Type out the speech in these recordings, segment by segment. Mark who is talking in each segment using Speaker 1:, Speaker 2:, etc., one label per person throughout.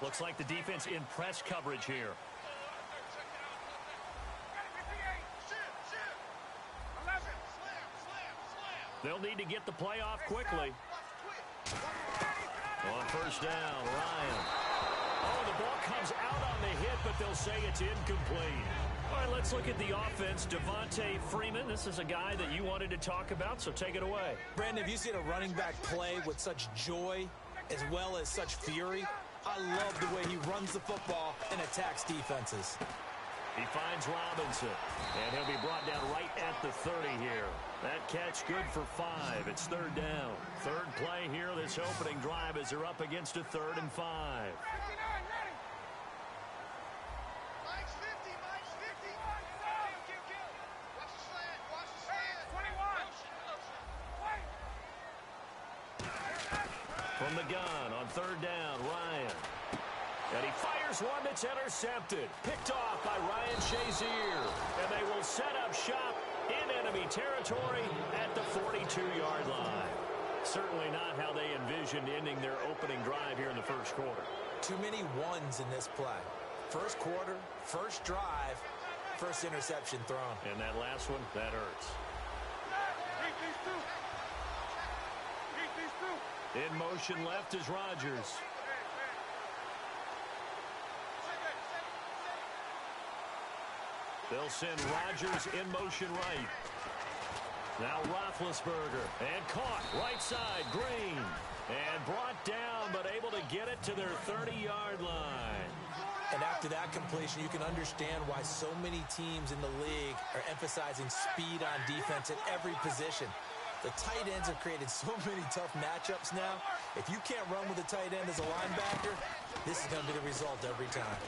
Speaker 1: Looks like the defense in press coverage here. They'll need to get the play off quickly. On first down, Ryan. Oh, the ball comes out on the hit, but they'll say it's incomplete. All right, let's look at the offense. Devontae Freeman, this is a guy that you wanted to talk about, so take it away.
Speaker 2: Brandon, have you seen a running back play with such joy as well as such fury? I love the way he runs the football and attacks defenses.
Speaker 1: He finds Robinson, and he'll be brought down right at the 30 here. That catch good for 5. It's third down. Third play here this opening drive as they're up against a 3rd and 5. From the gun on third down, Ryan. And he fires one that's intercepted. Picked off by Ryan Shazier. And they will set up shop in enemy territory at the 42-yard line. Certainly not how they envisioned ending their opening drive here in the first quarter.
Speaker 2: Too many ones in this play. First quarter, first drive, first interception thrown.
Speaker 1: And that last one, that hurts. In motion left is Rodgers. They'll send Rodgers in motion right. Now Roethlisberger. And caught right side, Green. And brought down, but able to get it to their 30-yard line.
Speaker 2: And after that completion, you can understand why so many teams in the league are emphasizing speed on defense at every position. The tight ends have created so many tough matchups now. If you can't run with a tight end as a linebacker, this is going to be the result every time.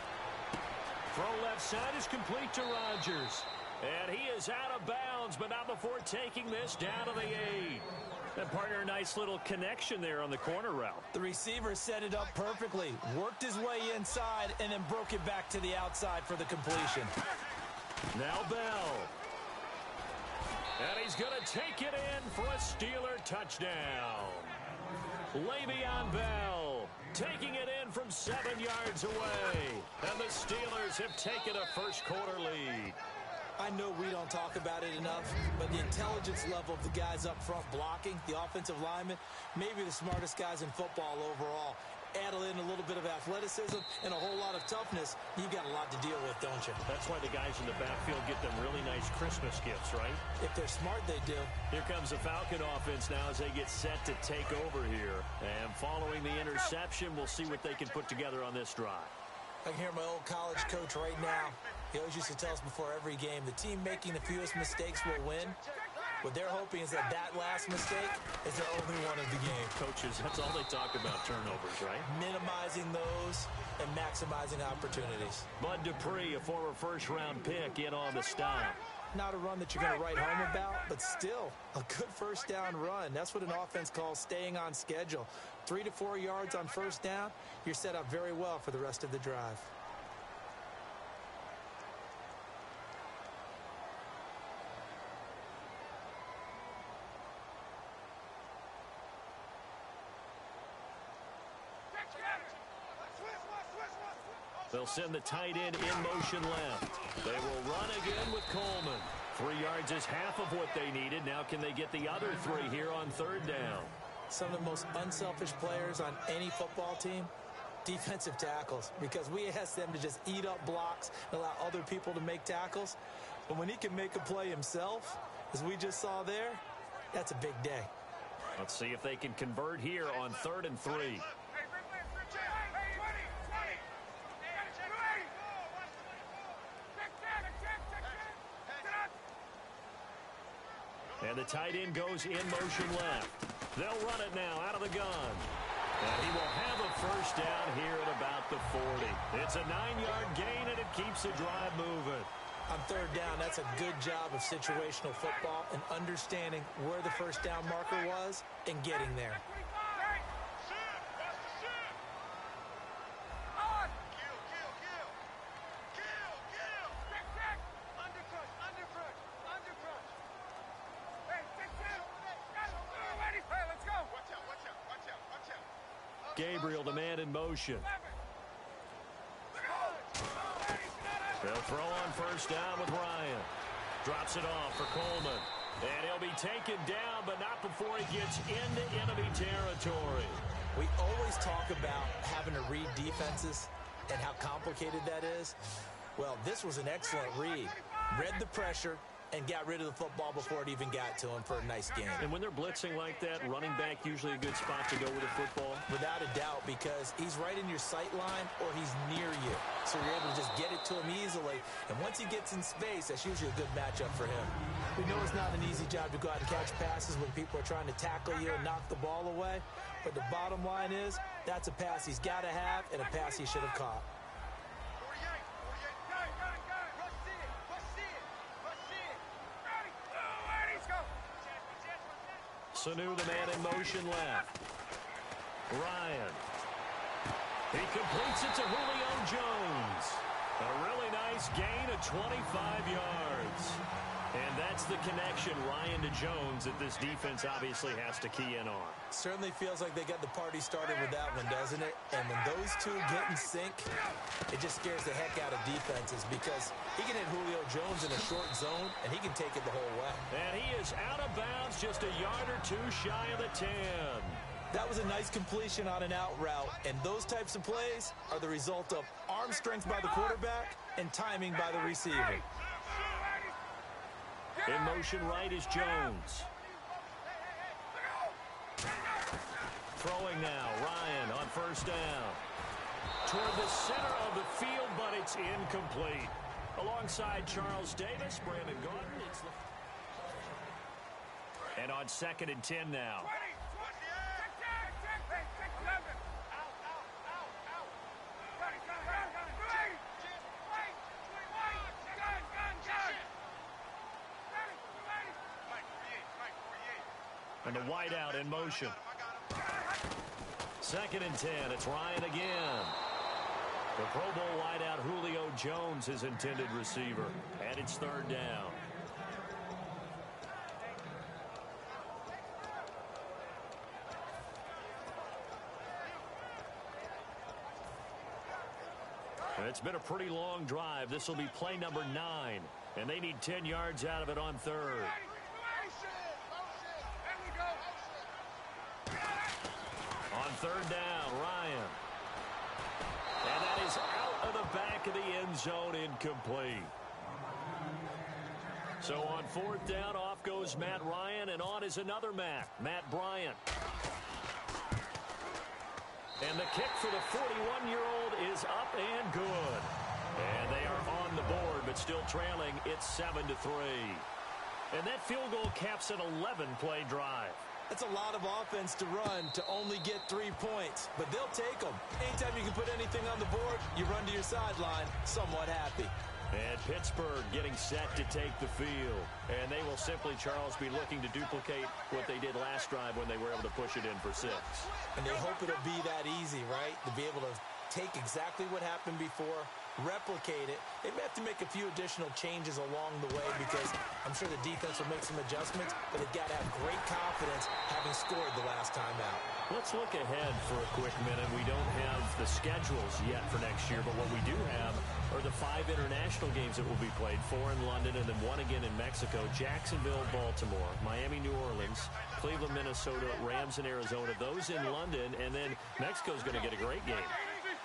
Speaker 1: Throw left side is complete to Rodgers. And he is out of bounds, but not before taking this down to the 8. And partner, a nice little connection there on the corner route.
Speaker 2: The receiver set it up perfectly, worked his way inside, and then broke it back to the outside for the completion.
Speaker 1: Now Bell. And he's going to take it in for a Steeler touchdown. Le'Veon Bell taking it in from 7 yards away. And the Steelers have taken a first quarter lead.
Speaker 2: I know we don't talk about it enough, but the intelligence level of the guys up front blocking, the offensive linemen, maybe the smartest guys in football overall. Add in a little bit of athleticism and a whole lot of toughness, you've got a lot to deal with, don't you?
Speaker 1: That's why the guys in the backfield get them really nice Christmas gifts, right?
Speaker 2: If they're smart, they do.
Speaker 1: Here comes the Falcon offense now as they get set to take over here. And following the interception, we'll see what they can put together on this drive.
Speaker 2: I can hear my old college coach right now. He always used to tell us before every game, the team making the fewest mistakes will win. What they're hoping is that last mistake is their only one of the game.
Speaker 1: Coaches, that's all they talk about, turnovers, right?
Speaker 2: Minimizing those and maximizing opportunities.
Speaker 1: Bud Dupree, a former first-round pick, in on the stop.
Speaker 2: Not a run that you're going to write home about, but still a good first down run. That's what an offense calls staying on schedule. 3 to 4 yards on first down, you're set up very well for the rest of the drive.
Speaker 1: They'll send the tight end in motion left. They will run again with Coleman. 3 yards is half of what they needed. Now can they get the other 3 here on third down?
Speaker 2: Some of the most unselfish players on any football team, defensive tackles, because we ask them to just eat up blocks and allow other people to make tackles. But when he can make a play himself, as we just saw there, that's a big day.
Speaker 1: Let's see if they can convert here on 3rd and 3. And the tight end goes in motion left. They'll run it now out of the gun. And he will have a first down here at about the 40. It's a 9-yard gain, and it keeps the drive moving.
Speaker 2: On third down, that's a good job of situational football and understanding where the first down marker was and getting there.
Speaker 1: Gabriel, the man in motion. They'll throw on first down with Ryan. Drops it off for Coleman. And he'll be taken down, but not before he gets into enemy territory.
Speaker 2: We always talk about having to read defenses and how complicated that is. Well, this was an excellent read. Read the pressure and got rid of the football before it even got to him for a nice game.
Speaker 1: And when they're blitzing like that, running back usually a good spot to go with the football?
Speaker 2: Without a doubt, because he's right in your sight line or he's near you. So you're able to just get it to him easily. And once he gets in space, that's usually a good matchup for him. We know it's not an easy job to go out and catch passes when people are trying to tackle you and knock the ball away. But the bottom line is, that's a pass he's got to have and a pass he should have caught.
Speaker 1: Sanu, the man in motion left. Ryan. He completes it to Julio Jones. A really nice gain of 25 yards. And that's the connection, Ryan to Jones, that this defense obviously has to key in on.
Speaker 2: Certainly feels like they got the party started with that one, doesn't it? And when those two get in sync, it just scares the heck out of defenses because he can hit Julio Jones in a short zone, and he can take it the whole way.
Speaker 1: And he is out of bounds, just a yard or two shy of the 10.
Speaker 2: That was a nice completion on an out route, and those types of plays are the result of arm strength by the quarterback and timing by the receiver.
Speaker 1: In motion right is Jones. Throwing now, Ryan on first down. Toward the center of the field, but it's incomplete. Alongside Charles Davis, Brandon Gordon. And on 2nd and 10 now. And the wideout in motion. 2nd and 10. It's Ryan again. The Pro Bowl wideout Julio Jones, his intended receiver. And it's 3rd down. It's been a pretty long drive. This will be play number 9. And they need 10 yards out of it on 3rd. On 3rd down, Ryan. And that is out of the back of the end zone, incomplete. So on 4th down, off goes Matt Ryan, and on is another Matt Bryant. And the kick for the 41-year-old is up and good. And they are on the board, but still trailing. It's 7-3. And that field goal caps an 11-play drive.
Speaker 2: That's a lot of offense to run to only get 3 points, but they'll take them. Anytime you can put anything on the board, you run to your sideline somewhat happy.
Speaker 1: And Pittsburgh getting set to take the field. And they will simply, Charles, be looking to duplicate what they did last drive when they were able to push it in for 6.
Speaker 2: And they hope it'll be that easy, right? To be able to take exactly what happened before, replicate it. They may have to make a few additional changes along the way because I'm sure the defense will make some adjustments, but they've got to have great confidence having scored the last time out.
Speaker 1: Let's look ahead for a quick minute. We don't have the schedules yet for next year, but what we do have are the 5 international games that will be played, 4 in London and then 1 again in Mexico, Jacksonville, Baltimore, Miami, New Orleans, Cleveland, Minnesota, Rams, and Arizona. Those in London, and then Mexico's going to get a great game.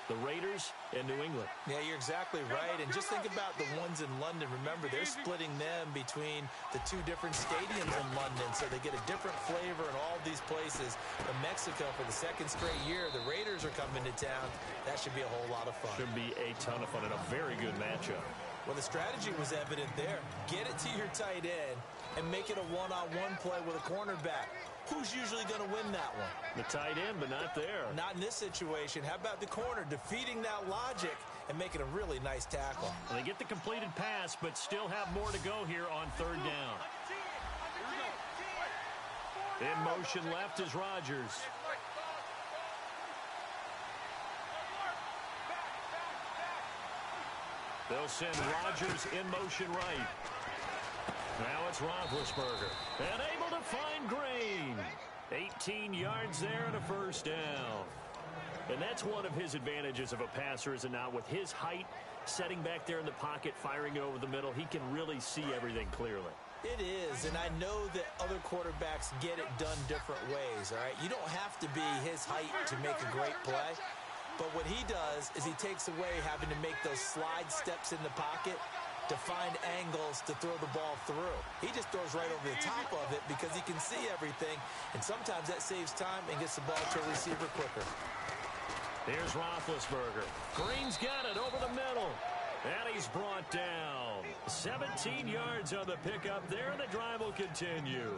Speaker 1: The Raiders and New England.
Speaker 2: Yeah, you're exactly right. And just think about the ones in London. Remember, they're splitting them between the 2 different stadiums in London, so they get a different flavor in all these places. In Mexico, for the 2nd straight year, the Raiders are coming to town. That should be a whole lot of fun.
Speaker 1: Should be a ton of fun and a very good matchup.
Speaker 2: Well, the strategy was evident there. Get it to your tight end and make it a one-on-one play with a cornerback. Who's usually going to win that one?
Speaker 1: The tight end, but not there.
Speaker 2: Not in this situation. How about the corner defeating that logic and making a really nice tackle?
Speaker 1: Well, they get the completed pass, but still have more to go here on 3rd down. In motion left is Rodgers. They'll send Rodgers in motion right. Now it's Roethlisberger. And able to find Green. 18 yards there and a 1st down. And that's one of his advantages of a passer, is it not? With his height, setting back there in the pocket, firing over the middle, he can really see everything clearly.
Speaker 2: It is, and I know that other quarterbacks get it done different ways, all right? You don't have to be his height to make a great play, but what he does is he takes away having to make those slide steps in the pocket to find angles to throw the ball through. He just throws right over the top of it because he can see everything, and sometimes that saves time and gets the ball to a receiver quicker.
Speaker 1: Here's Roethlisberger. Green's got it over the middle. And he's brought down. 17 yards on the pickup there, and the drive will continue.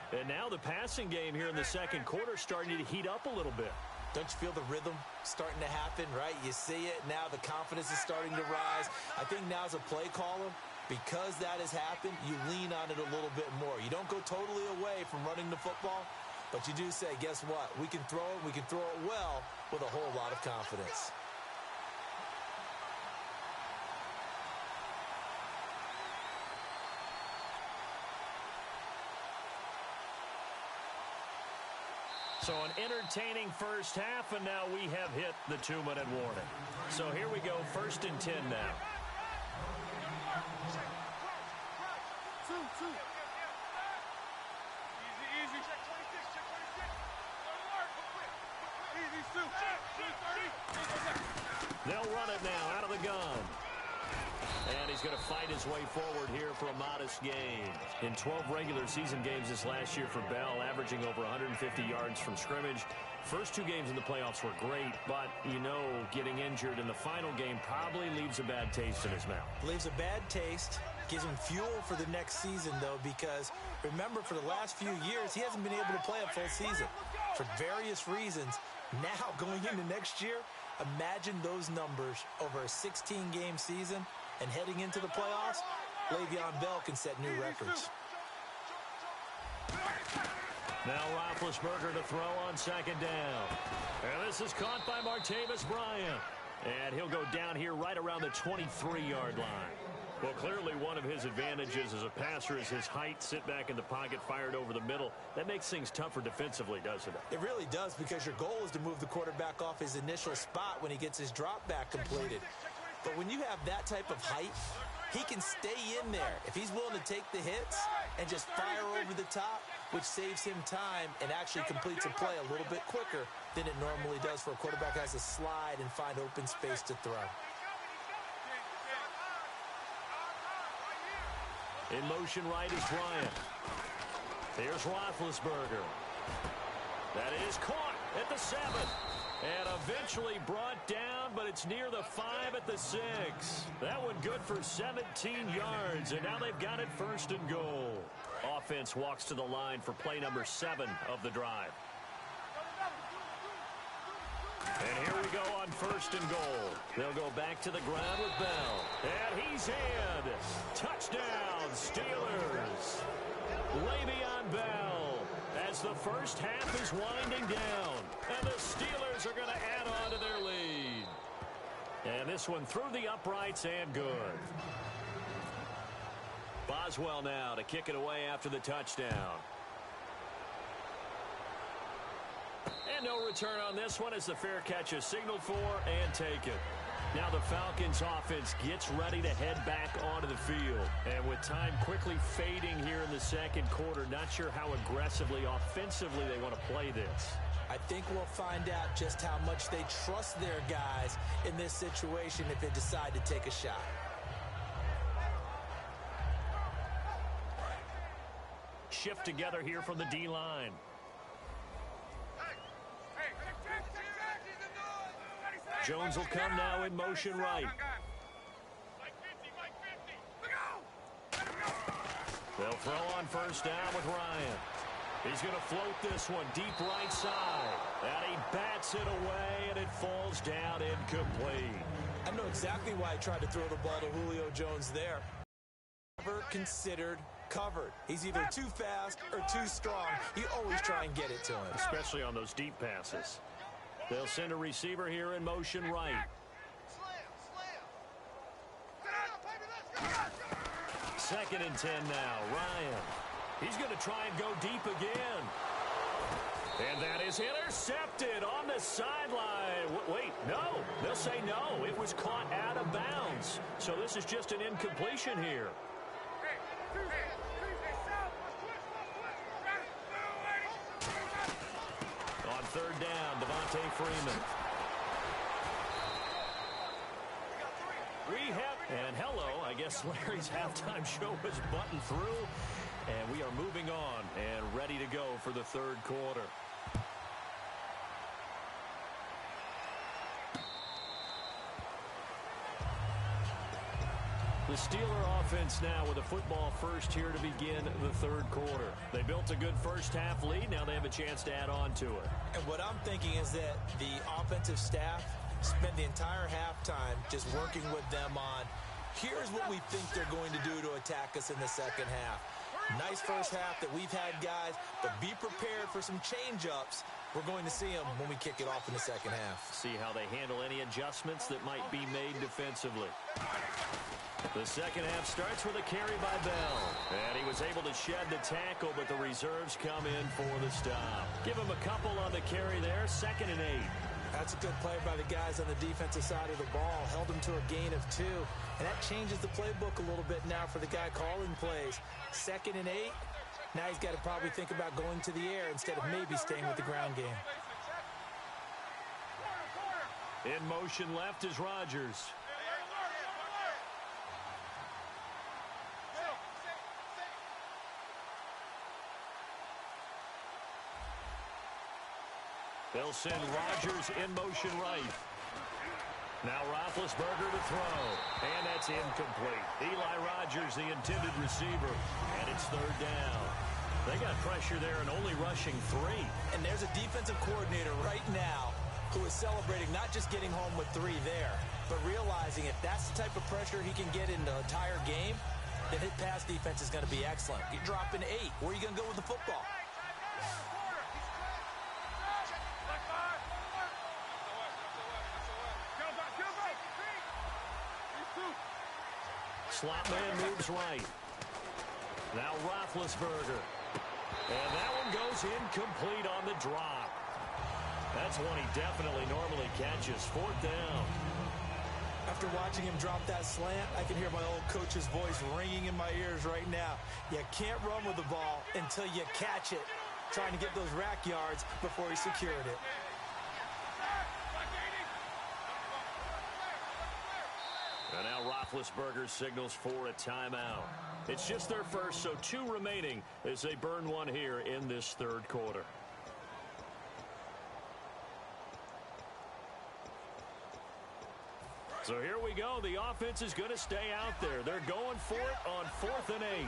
Speaker 1: And now the passing game here in the second quarter starting to heat up a little bit.
Speaker 2: Don't you feel the rhythm starting to happen, right? You see it. Now the confidence is starting to rise. I think now as a play caller, because that has happened, you lean on it a little bit more. You don't go totally away from running the football, but you do say, guess what? We can throw it. We can throw it well with a whole lot of confidence.
Speaker 1: So an entertaining first half, and now we have hit the 2-minute warning. So here we go, 1st and 10 now. They'll run it now out of the gun. And he's going to fight his way forward here for a modest gain. In 12 regular season games this last year for Bell, averaging over 150 yards from scrimmage. First 2 games in the playoffs were great, but, you know, getting injured in the final game probably leaves a bad taste in his mouth.
Speaker 2: Leaves a bad taste, gives him fuel for the next season, though, because, remember, for the last few years, he hasn't been able to play a full season for various reasons. Now, going into next year, imagine those numbers over a 16-game season. And heading into the playoffs, Le'Veon Bell can set new records.
Speaker 1: Now Roethlisberger to throw on 2nd down. And this is caught by Martavis Bryant. And he'll go down here right around the 23-yard line. Well, clearly one of his advantages as a passer is his height. Sit back in the pocket, fired over the middle. That makes things tougher defensively, doesn't it?
Speaker 2: It really does, because your goal is to move the quarterback off his initial spot when he gets his drop back completed. But when you have that type of height, he can stay in there if he's willing to take the hits and just fire over the top, which saves him time and actually completes a play a little bit quicker than it normally does for a quarterback who has to slide and find open space to throw.
Speaker 1: In motion right is Bryant. Here's Roethlisberger. That is caught at the 7. And eventually brought down, but it's near the 5 at the 6. That one good for 17 yards, and now they've got it 1st and goal. Offense walks to the line for play number 7 of the drive. And here we go on 1st and goal. They'll go back to the ground with Bell. And he's in. Touchdown, Steelers. Le'Veon Bell, as the first half is winding down. And the Steelers are going to add on to their lead. And this one through the uprights and good. Boswell now to kick it away after the touchdown. And no return on this one as the fair catch is signaled for and taken. Now the Falcons offense gets ready to head back onto the field. And with time quickly fading here in the second quarter, not sure how aggressively, offensively they want to play this.
Speaker 2: I think we'll find out just how much they trust their guys in this situation if they decide to take a shot.
Speaker 1: Shift together here from the D-line. Jones will come now in motion right. They'll throw on 1st down with Ryan. He's going to float this one deep right side. And he bats it away, and it falls down incomplete.
Speaker 2: I know exactly why he tried to throw the ball to Julio Jones there. Never considered covered. He's either too fast or too strong. You always try and get it to him.
Speaker 1: Especially on those deep passes. They'll send a receiver here in motion right. 2nd and 10 now. Ryan. He's going to try and go deep again. And that is intercepted on the sideline. Wait, no. They'll say no. It was caught out of bounds. So this is just an incompletion here. On third down, Devontae Freeman. And hello, I guess Larry's halftime show is buttoned through. And we are moving on and ready to go for the third quarter. The Steeler offense now with a football first here to begin the third quarter. They built a good first half lead. Now they have a chance to add on to it.
Speaker 2: And what I'm thinking is that the offensive staff spent the entire halftime just working with them on, here's what we think they're going to do to attack us in the second half. Nice first half that we've had, guys, but be prepared for some change-ups. We're going to see them when we kick it off in the second half.
Speaker 1: See how they handle any adjustments that might be made defensively. The second half starts with a carry by Bell. And he was able to shed the tackle, but the reserves come in for the stop. Give him a couple on the carry there, 2nd and 8.
Speaker 2: That's a good play by the guys on the defensive side of the ball. Held him to a gain of 2. And that changes the playbook a little bit now for the guy calling plays. 2nd and 8. Now he's got to probably think about going to the air instead of maybe staying with the ground game.
Speaker 1: In motion left is Rodgers. They'll send Rodgers in motion right. Now Roethlisberger to throw. And that's incomplete. Eli Rodgers, the intended receiver. And it's third down. They got pressure there and only rushing 3.
Speaker 2: And there's a defensive coordinator right now who is celebrating not just getting home with 3 there, but realizing if that's the type of pressure he can get in the entire game, then his pass defense is going to be excellent. You're dropping 8. Where are you going to go with the football?
Speaker 1: Slot man moves right. Now Roethlisberger. And that one goes incomplete on the drop. That's one he definitely normally catches. 4th down.
Speaker 2: After watching him drop that slant, I can hear my old coach's voice ringing in my ears right now. You can't run with the ball until you catch it. Trying to get those rack yards before he secured it.
Speaker 1: And now Roethlisberger signals for a timeout. It's just their first, so 2 remaining as they burn one here in this third quarter. So here we go. The offense is going to stay out there. They're going for it on 4th and 8.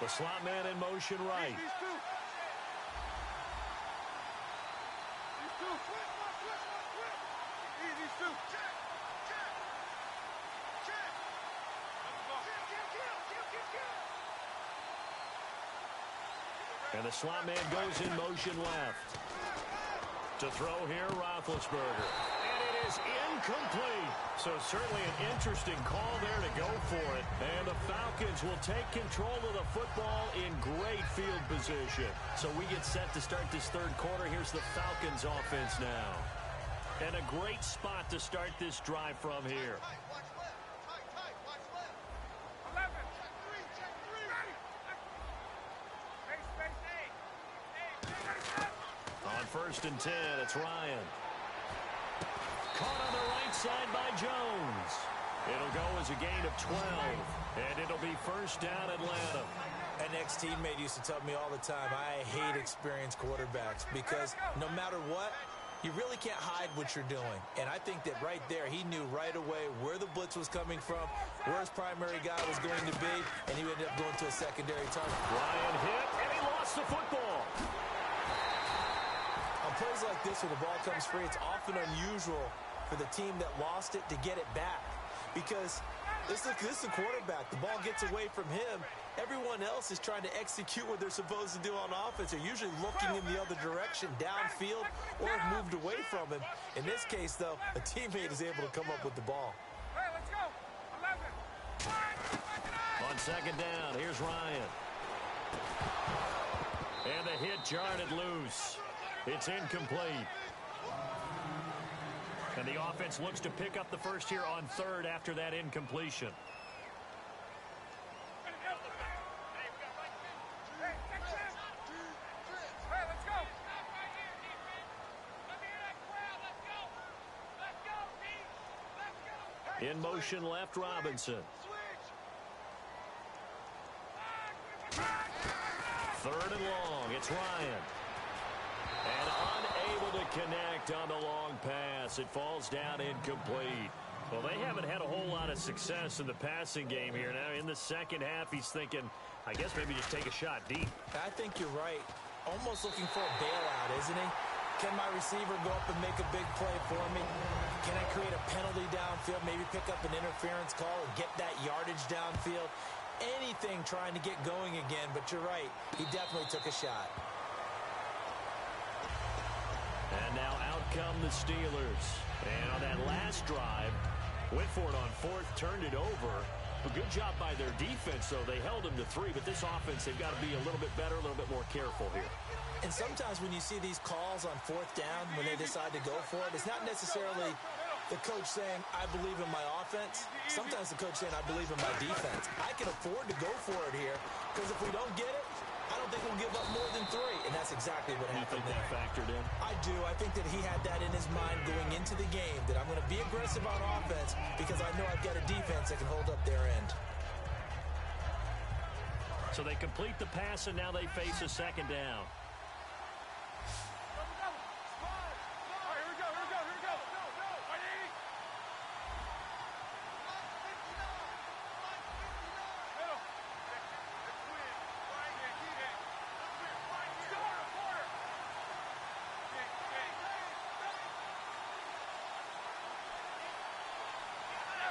Speaker 1: The slot man in motion right. And the slot man goes in motion left. To throw here, Roethlisberger. And it is incomplete. So certainly an interesting call there to go for it. And the Falcons will take control of the football in great field position. So we get set to start this third quarter. Here's the Falcons offense now. And a great spot to start this drive from here. On 1st and 10, it's Ryan. Caught on the right side by Jones. It'll go as a gain of 12. And it'll be 1st down Atlanta.
Speaker 2: An ex-teammate used to tell me all the time, I hate experienced quarterbacks because no matter what, you really can't hide what you're doing. And I think that right there, he knew right away where the blitz was coming from, where his primary guy was going to be, and he ended up going to a secondary target.
Speaker 1: Ryan hit, and he lost the football.
Speaker 2: On plays like this where the ball comes free, it's often unusual for the team that lost it to get it back. Because this is a quarterback. The ball gets away from him. Everyone else is trying to execute what they're supposed to do on offense. They're usually looking in the other direction, downfield, or have moved away from him. In this case, though, a teammate is able to come up with the ball.
Speaker 3: Hey, let's go. 11.
Speaker 1: second down, here's Ryan. And the hit jarred it loose. It's incomplete. And the offense looks to pick up the first here on third after that incompletion. In motion left, Robinson. Third and long, it's Ryan. And unable to connect on the long pass. It falls down incomplete. Well, they haven't had a whole lot of success in the passing game here. Now, in the second half, he's thinking, I guess maybe just take a shot deep.
Speaker 2: I think you're right. Almost looking for a bailout, isn't he? Can my receiver go up and make a big play for me? Can I create a penalty downfield, maybe pick up an interference call and get that yardage downfield? Anything trying to get going again, but you're right. He definitely took a shot.
Speaker 1: And now out come the Steelers. And on that last drive, went for it on fourth, turned it over. A good job by their defense, though. They held them to 3, but this offense, they've got to be a little bit better, a little bit more careful here.
Speaker 2: And sometimes when you see these calls on fourth down, when they decide to go for it, it's not necessarily the coach saying, I believe in my offense. Sometimes the coach saying, I believe in my defense. I can afford to go for it here, because if we don't get it, I don't think we'll give up more than 3. And that's exactly what happened there.
Speaker 1: You think that factored in?
Speaker 2: I do. I think that he had that in his mind going into the game, that I'm going to be aggressive on offense because I know I've got a defense that can hold up their end.
Speaker 1: So they complete the pass, and now they face a second down.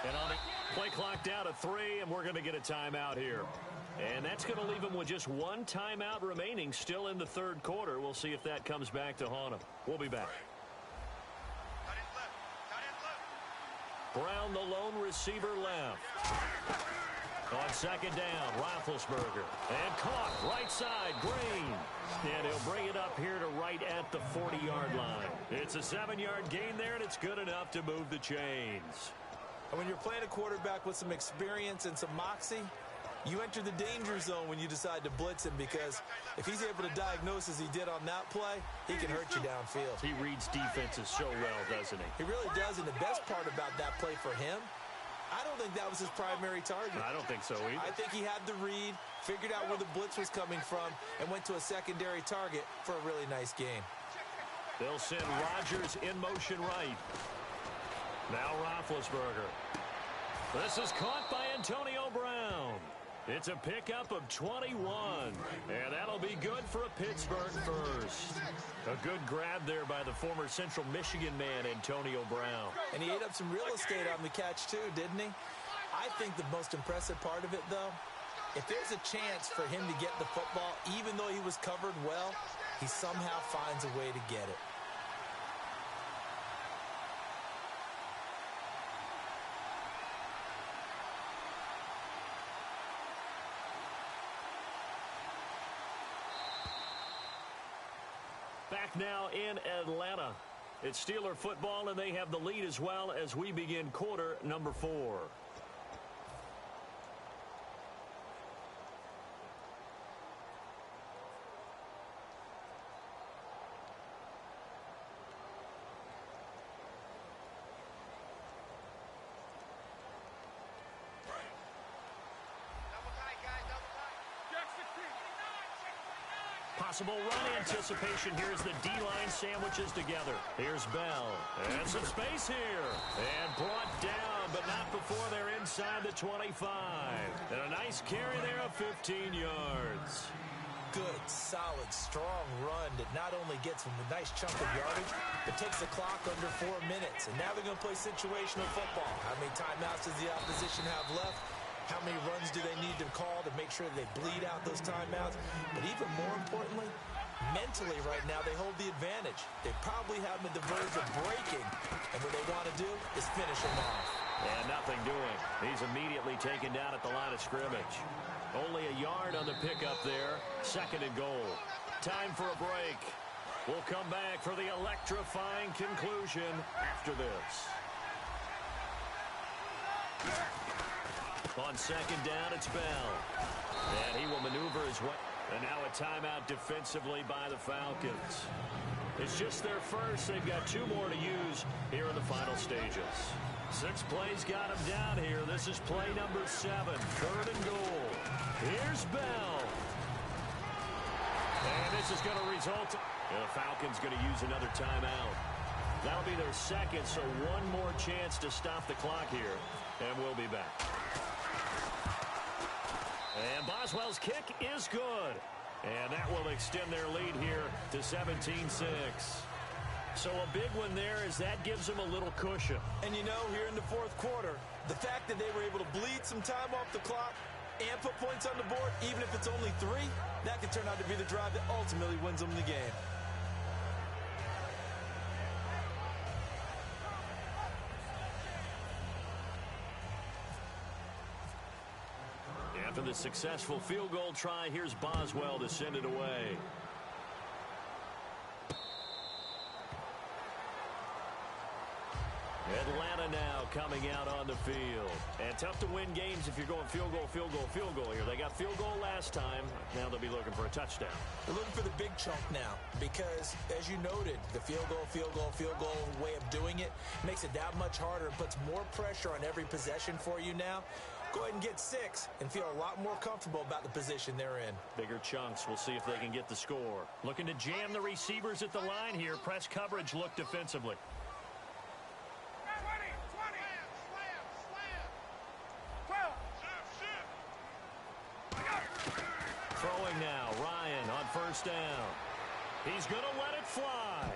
Speaker 1: And on the play clock down to 3, and we're going to get a timeout here. And that's going to leave them with just one timeout remaining still in the third quarter. We'll see if that comes back to haunt them. We'll be back. Brown, the lone receiver, left. On second down, Roethlisberger. And caught right side, Green. And he'll bring it up here to right at the 40-yard line. It's a 7-yard gain there, and it's good enough to move the chains.
Speaker 2: And when you're playing a quarterback with some experience and some moxie, you enter the danger zone when you decide to blitz him, because if he's able to diagnose as he did on that play, he can hurt you downfield.
Speaker 1: He reads defenses so well, doesn't he?
Speaker 2: He really does, and the best part about that play for him, I don't think that was his primary target.
Speaker 1: I don't think so either.
Speaker 2: I think he had the read, figured out where the blitz was coming from, and went to a secondary target for a really nice game.
Speaker 1: They'll send Rodgers in motion right. Now Roethlisberger. This is caught by Antonio Brown. It's a pickup of 21. And that'll be good for a Pittsburgh first. A good grab there by the former Central Michigan man, Antonio Brown.
Speaker 2: And he ate up some real estate on the catch too, didn't he? I think the most impressive part of it, though, if there's a chance for him to get the football, even though he was covered well, he somehow finds a way to get it.
Speaker 1: Back now in Atlanta. It's Steeler football, and they have the lead as well as we begin quarter number 4. Possible run anticipation. Here's the D-line sandwiches together. Here's Bell. And some space here. And brought down, but not before they're inside the 25. And a nice carry there of 15 yards.
Speaker 2: Good, solid, strong run that not only gets them a nice chunk of yardage, but takes the clock under 4 minutes. And now they're going to play situational football. How many timeouts does the opposition have left? How many runs do they need to call to make sure they bleed out those timeouts? But even more importantly, mentally right now, they hold the advantage. They probably have them at the verge of breaking, and what they want to do is finish them off.
Speaker 1: And nothing doing. He's immediately taken down at the line of scrimmage. Only a yard on the pickup there. 2nd and goal. Time for a break. We'll come back for the electrifying conclusion after this. On 2nd down, it's Bell. And he will maneuver his way. And now a timeout defensively by the Falcons. It's just their first. They've got 2 more to use here in the final stages. 6 plays got him down here. This is play number 7. 3rd and goal. Here's Bell. And this is going to result. The Falcons going to use another timeout. That'll be their 2nd, so 1 more chance to stop the clock here. And we'll be back. And Boswell's kick is good. And that will extend their lead here to 17-6. So a big one there as that gives them a little cushion.
Speaker 2: And you know, here in the 4th quarter, the fact that they were able to bleed some time off the clock and put points on the board, even if it's only 3, that could turn out to be the drive that ultimately wins them the game.
Speaker 1: After the successful field goal try, here's Boswell to send it away. Atlanta now coming out on the field. And tough to win games if you're going field goal, field goal, field goal here. They got field goal last time. Now they'll be looking for a touchdown.
Speaker 2: They're looking for the big chunk now because, as you noted, the field goal, field goal, field goal way of doing it makes it that much harder and puts more pressure on every possession for you now. Go ahead and get 6 and feel a lot more comfortable about the position they're in.
Speaker 1: Bigger chunks. We'll see if they can get the score. Looking to jam the receivers at the line here. Press coverage look defensively. Throwing now, Ryan on 1st down. He's going to let it fly.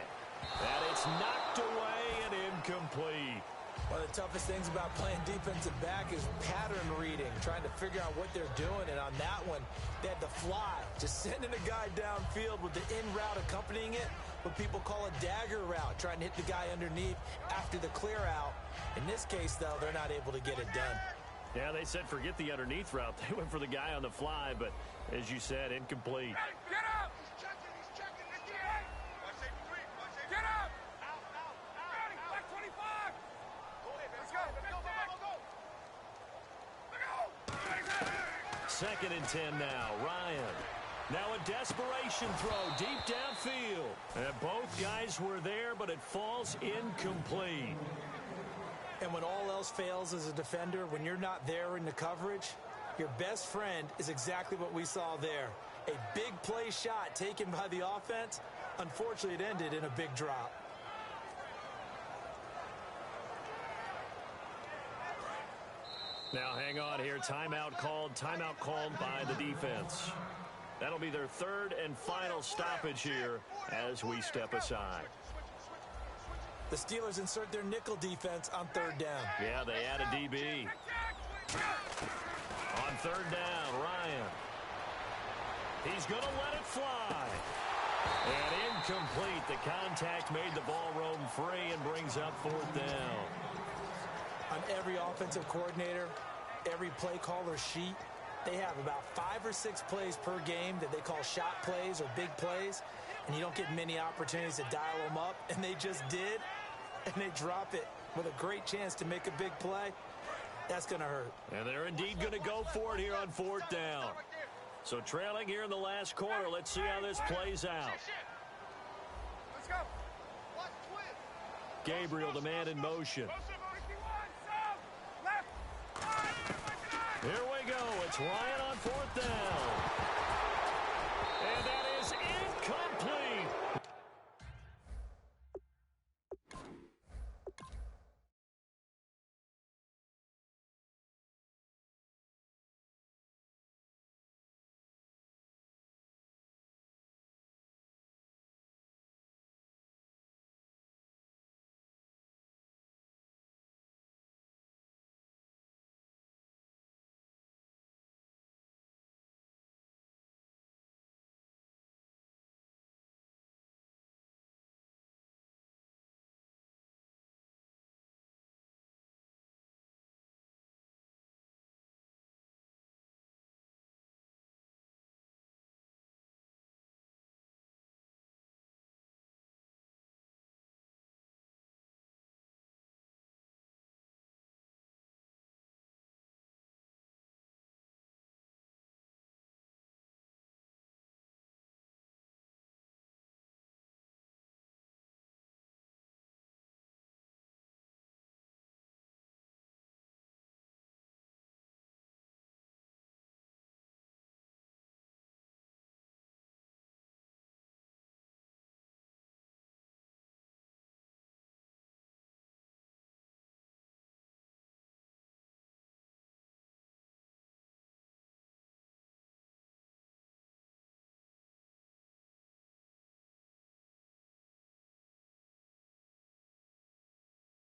Speaker 1: And it's knocked away and incomplete.
Speaker 2: One of the toughest things about playing defensive back is pattern reading, trying to figure out what they're doing. And on that one, they had to fly, just sending a guy downfield with the in route accompanying it, what people call a dagger route, trying to hit the guy underneath after the clear out. In this case, though, they're not able to get it done.
Speaker 1: Yeah, they said forget the underneath route. They went for the guy on the fly, but as you said, incomplete.
Speaker 3: Get up! He's checking. Get up! Out. Black 25! Let's go.
Speaker 1: 2nd and 10 now. Ryan. Now a desperation throw deep downfield. And both guys were there, but it falls incomplete.
Speaker 2: And when all else fails as a defender, when you're not there in the coverage, your best friend is exactly what we saw there. A big play shot taken by the offense. Unfortunately, it ended in a big drop.
Speaker 1: Now hang on here. Timeout called by the defense. That'll be their 3rd and final stoppage here as we step aside.
Speaker 2: The Steelers insert their nickel defense on 3rd down.
Speaker 1: Yeah, they add a DB. On 3rd down, Ryan. He's going to let it fly. And incomplete. The contact made the ball roam free and brings up 4th down.
Speaker 2: On every offensive coordinator, every play caller sheet, they have about 5 or 6 plays per game that they call shot plays or big plays, and you don't get many opportunities to dial them up, and they just did, and they drop it with a great chance to make a big play. That's going to hurt.
Speaker 1: And they're indeed going to go for it here on 4th down. So trailing here in the last quarter, let's see how this plays out.
Speaker 3: Let's go.
Speaker 1: Gabriel, the man in motion. Here we go. It's Ryan on 4th down.